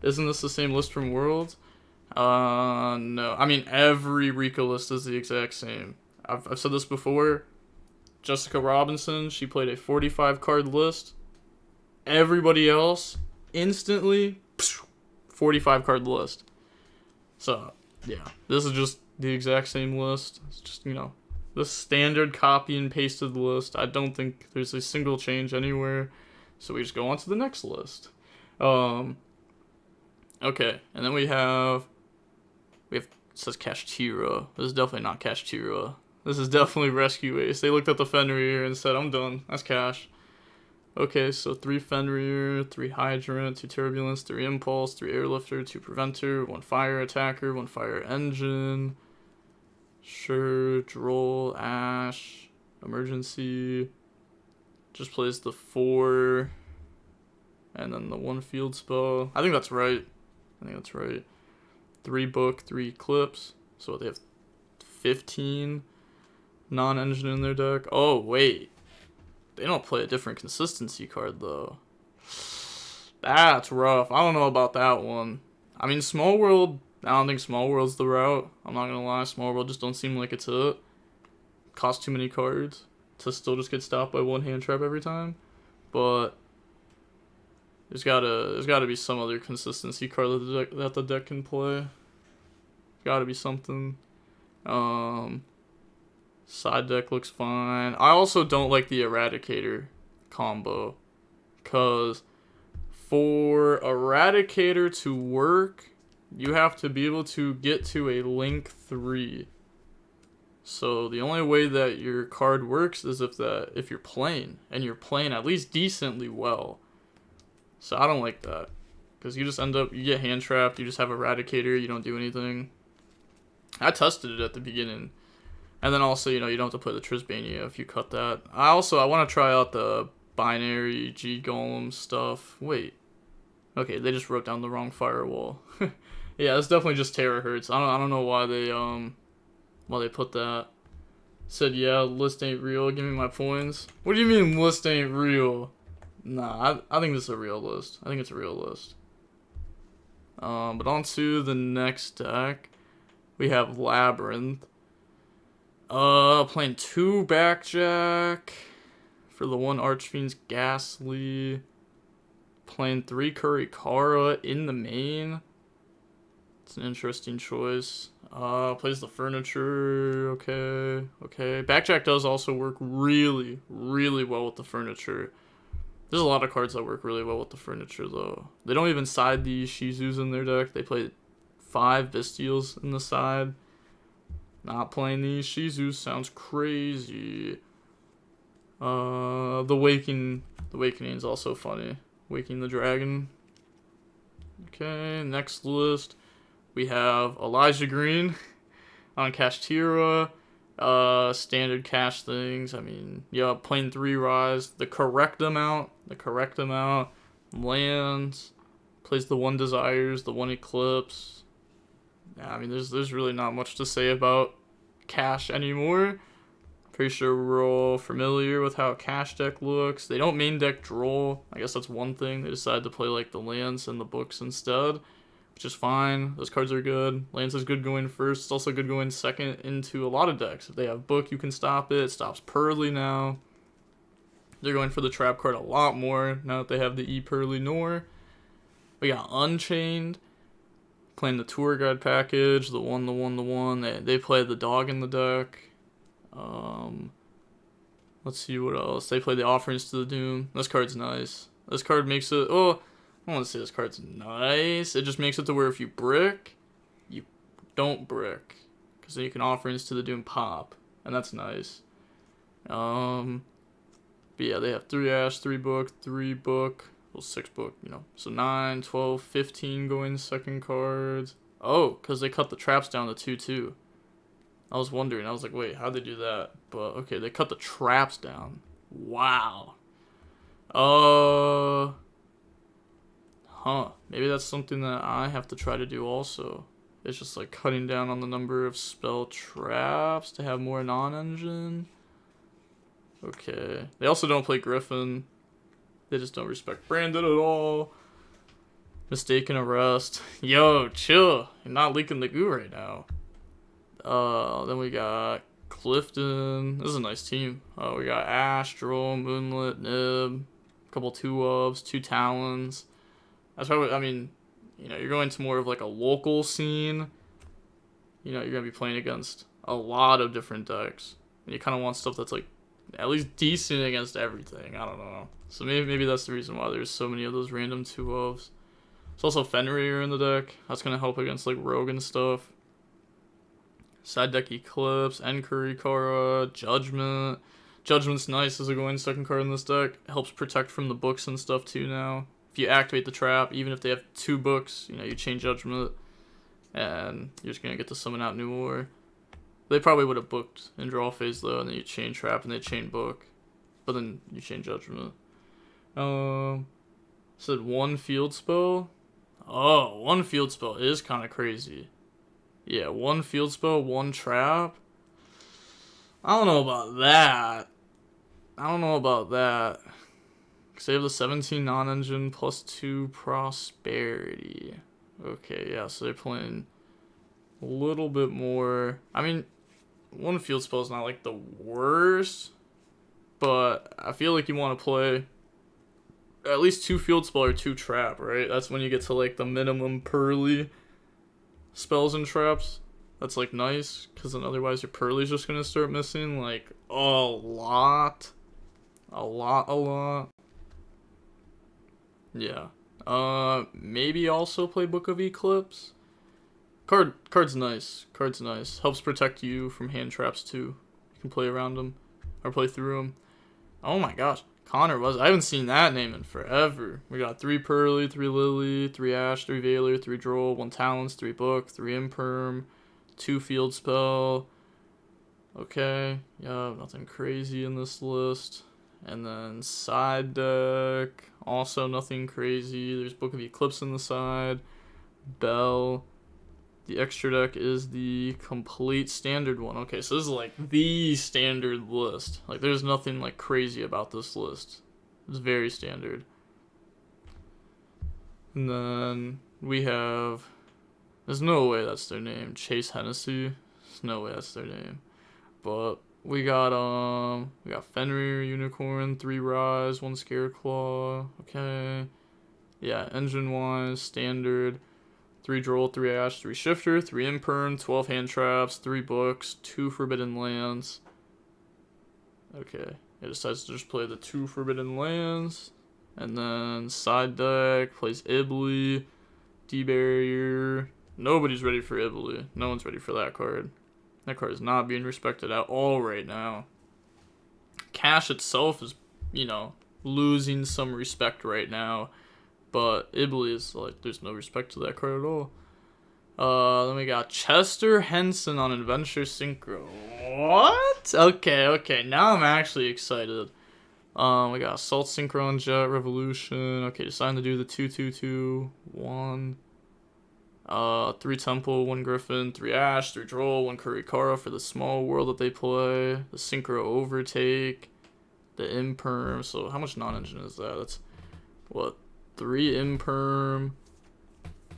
Isn't this the same list from Worlds? No. I mean, every Rico list is the exact same. I've said this before. Jessica Robinson, she played a 45 card list. Everybody else, instantly, 45 card list. So, yeah. This is just the exact same list. It's just, the standard copy and pasted list. I don't think there's a single change anywhere. So we just go on to the next list. Okay, and then we have it says Kashtira. This is definitely not Kashtira. This is definitely Rescue Ace. They looked at the Fenrir and said, I'm done. That's Cash. Okay, so 3 Fenrir, 3 Hydrant, 2 Turbulence, 3 Impulse, 3 Airlifter, 2 Preventer, 1 Fire Attacker, 1 Fire Engine. Sure, Droll, Ash, Emergency. Just plays the 4. And then the 1 field spell. I think that's right. 3 book, 3 eclipse. So they have 15 non-engine in their deck. Oh, wait. They don't play a different consistency card, though. That's rough. I don't know about that one. I mean, Small World, I don't think Small World's the route. I'm not gonna lie. Small World just don't seem like it's it. Costs too many cards to still just get stopped by 1 hand trap every time. But there's gotta be some other consistency card that the deck can play. Gotta be something. Side deck looks fine. I also don't like the Eradicator combo. Because for Eradicator to work, you have to be able to get to a Link 3. So the only way that your card works is if you're playing. And you're playing at least decently well. So I don't like that. Because you just you get hand trapped, you just have Eradicator, you don't do anything. I tested it at the beginning. And then also, you don't have to play the Trisbania if you cut that. I want to try out the binary G Golem stuff. Wait. Okay, they just wrote down the wrong firewall. Yeah, it's definitely just terahertz. I don't know why they put that. Said, yeah, list ain't real, give me my points. What do you mean list ain't real? Nah, I think this is a real list. I think it's a real list. But on to the next deck. We have Labyrinth. Playing 2 Backjack for the 1 Archfiend's Ghastly. Playing 3 Kurikara in the main. It's an interesting choice. Plays the Furniture. Okay. Backjack does also work really, really well with the Furniture. There's a lot of cards that work really well with the Furniture, though. They don't even side the Shizus in their deck. They play 5 Bestials in the side. Not playing these Shizus sounds crazy. The Awakening is also funny. Waking the Dragon. Okay, next list. We have Elijah Green on Kashtira. Standard cash things. I mean, yeah, playing 3 Rise. The correct amount. Lands. Plays the 1 Desires, the 1 Eclipse. I mean, there's really not much to say about Cash anymore. Pretty sure we're all familiar with how a Cash deck looks. They don't main deck Droll. I guess that's one thing. They decided to play like the lands and the books instead, which is fine. Those cards are good. Lands is good going first. It's also good going second into a lot of decks. If they have book, you can stop it. It stops Pearly now. They're going for the trap card a lot more now that they have the E Pearly Nor. We got Unchained. Playing the tour guide package, the one. They play the dog in the deck. Let's see what else. They play the Offerings to the Doom. This card's nice. This card makes it. Oh, I don't want to say this card's nice. It just makes it to where if you brick, you don't brick, because then you can Offerings to the Doom pop, and that's nice. But yeah, they have 3 Ash, 3 book, 3 book. Well, 6 book, So 9, 12, 15 going second cards. Oh, because they cut the traps down to 2/2. I was wondering. I was like, wait, how'd they do that? But, okay, they cut the traps down. Wow. Maybe that's something that I have to try to do also. It's just like cutting down on the number of spell traps to have more non-engine. Okay. They also don't play Griffin. They just don't respect Brandon at all. Mistaken Arrest. Yo, chill. You're not leaking the goo right now. Then we got Clifton. This is a nice team. We got Astral, Moonlit, Nib, a couple 2-ups, 2 Talons. That's probably, I mean, you know, you're going to more of like a local scene. You know, you're going to be playing against a lot of different decks. And you kind of want stuff that's like at least decent against everything. I don't know. So maybe that's the reason why there's so many of those random 2-ups. There's also Fenrir in the deck. That's going to help against like Rogue and stuff. Side deck Eclipse, Enkurikara, Judgment. Judgment's nice as a going second card in this deck. It helps protect from the books and stuff too now. If you activate the trap, even if they have 2 books, you know, you chain Judgment, and you're just going to get to summon out New War. They probably would have booked in draw phase though, and then you chain trap and they chain book. But then you chain Judgment. Said 1 field spell. Oh, 1 field spell is kind of crazy. Yeah, 1 field spell, 1 trap. I don't know about that. Save the 17 non-engine plus 2 prosperity. Okay, yeah, so they're playing a little bit more. I mean, 1 field spell is not like the worst, but I feel like you want to play at least 2 field spell or 2 trap, right? That's when you get to like the minimum Pearly spells and traps. That's like nice, because then otherwise your Pearly's just gonna start missing like a lot. Yeah. Maybe also play Book of Eclipse. Card's nice. Helps protect you from hand traps too. You can play around them or play through them. Oh my gosh, Connor I haven't seen that name in forever. We got 3 Pearly, 3 Lily, 3 Ash, 3 Veiler, 3 Droll, 1 Talons, 3 Book, 3 Imperm, 2 Field Spell. Okay, yeah, nothing crazy in this list. And then side deck, also nothing crazy. There's Book of Eclipse in the side. Bell. The extra deck is the complete standard one. Okay, so this is like the standard list. Like there's nothing like crazy about this list. It's very standard. And then we have, there's no way that's their name. Chase Hennessy. There's no way that's their name. But we got Fenrir, Unicorn, 3 Rise, 1 Scareclaw. Okay. Yeah, engine wise, standard. 3 Droll, 3 Ash, 3 Shifter, 3 Imperm, 12 hand traps, 3 books, 2 Forbidden Lands. Okay. It decides to just play the 2 Forbidden Lands. And then side deck plays Ibly, D-Barrier. Nobody's ready for Ibly. No one's ready for that card. That card is not being respected at all right now. Cash itself is, you know, losing some respect right now. But Ibly is like, there's no respect to that card at all. Then we got Chester Henson on Adventure Synchro. What? Okay. Now I'm actually excited. We got Assault Synchro Jet Revolution. Okay, deciding to do the 2/2/2 1. 3 Temple, 1 Griffin, 3 Ash, 3 Droll, 1 Kurikara for the small world that they play. The Synchro Overtake. The Imperm. So how much non-engine is that? That's what? 3 Imperm.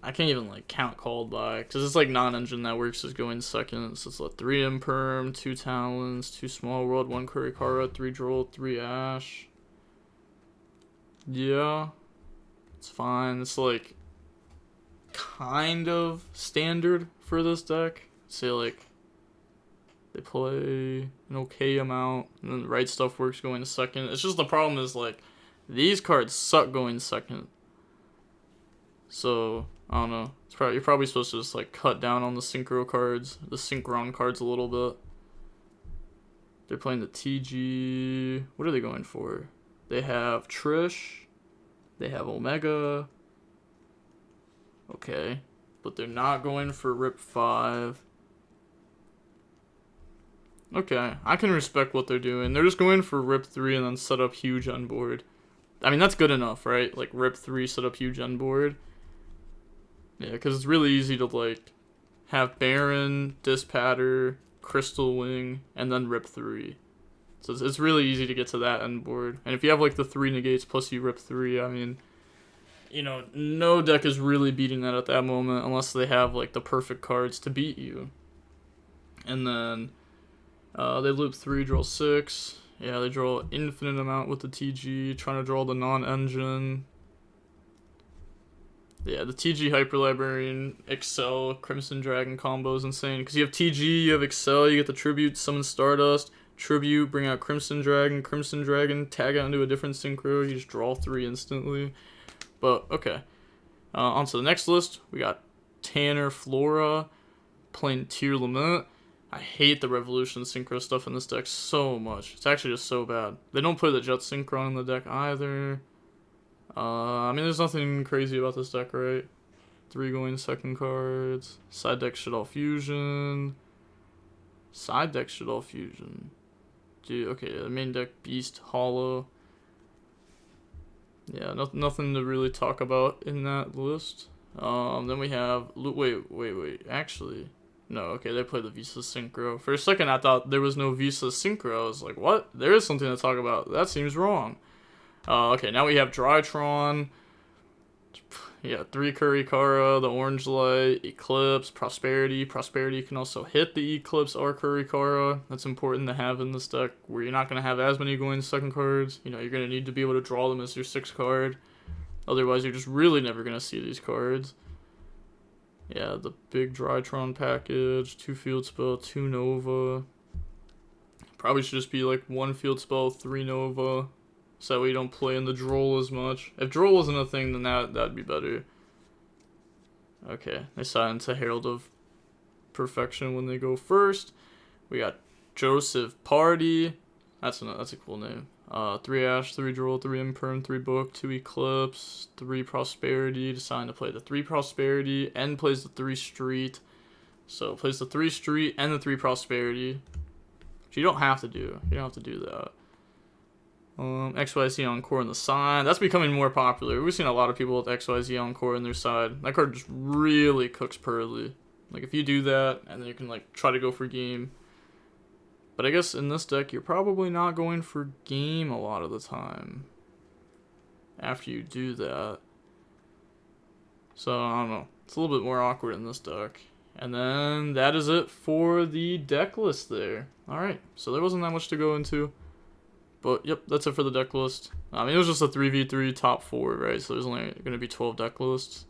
I can't even like count called by, because it's like non-engine that works as going second. So it's like 3 Imperm, 2 Talons, 2 Small World, 1 Kurikara, 3 Droll, 3 Ash. Yeah, it's fine. It's like kind of standard for this deck. Say like they play an okay amount, and then the right stuff works going to second. It's just the problem is like these cards suck going second. So I don't know. You're probably supposed to just like cut down on the synchro cards, the synchron cards a little bit. They're playing the TG. What are they going for? They have Trish. They have Omega. Okay, but they're not going for Rip 5. Okay, I can respect what they're doing. They're just going for Rip 3 and then set up huge on board. I mean, that's good enough, right? Like, Rip 3, set up huge on board. Yeah, because it's really easy to, like, have Baron, Dispatter, Crystal Wing, and then Rip 3. So it's really easy to get to that end board. And if you have, like, the 3 negates plus you Rip 3, I mean, you know, no deck is really beating that at that moment unless they have, like, the perfect cards to beat you. And then they loop 3, draw 6. Yeah, they draw infinite amount with the TG, trying to draw the non-engine. Yeah, the TG Hyper Librarian, Excel, Crimson Dragon combo is insane. Because you have TG, you have Excel, you get the Tribute, Summon Stardust, Tribute, bring out Crimson Dragon, tag out into a different Synchro, you just draw 3 instantly. But, okay. On to the next list, we got Tanner Flora, playing Tier Lament. I hate the Revolution Synchro stuff in this deck so much. It's actually just so bad. They don't put the Jet Synchron in the deck either. I mean, there's nothing crazy about this deck, right? 3 going second cards. Side deck Shaddoll Fusion. Dude, okay, the main deck Beast, Hollow. Yeah, nothing to really talk about in that list. Then we have... Wait. Actually... No, okay, they play the Visa Synchro. For a second, I thought there was no Visa Synchro. I was like, what? There is something to talk about. That seems wrong. Okay, now we have Drytron. Yeah, 3 Kurikara, the Orange Light, Eclipse, Prosperity. Prosperity can also hit the Eclipse or Kurikara. That's important to have in this deck, where you're not going to have as many going second cards. You know, you're going to need to be able to draw them as your 6th card. Otherwise, you're just really never going to see these cards. Yeah, the big Drytron package, 2 field spell, 2 Nova. Probably should just be like 1 field spell, 3 Nova. So that way you don't play in the Droll as much. If Droll wasn't a thing, then that'd be better. Okay, they silence a Herald of Perfection when they go first. We got Joseph Party. That's a cool name. 3 Ash, 3 Droll, 3 Imperm, 3 Book, 2 Eclipse, 3 Prosperity. Deciding to play the 3 Prosperity and plays the 3 Street. So plays the 3 Street and the 3 Prosperity. Which you don't have to do. You don't have to do that. XYZ Encore in the side. That's becoming more popular. We've seen a lot of people with XYZ Encore in their side. That card just really cooks Pearly. Like, if you do that, and then you can, like, try to go for game. But I guess in this deck, you're probably not going for game a lot of the time. After you do that. So, I don't know. It's a little bit more awkward in this deck. And then, that is it for the deck list there. Alright, so there wasn't that much to go into. But, yep, that's it for the deck list. I mean, it was just a 3v3 top 4, right? So there's only going to be 12 deck lists.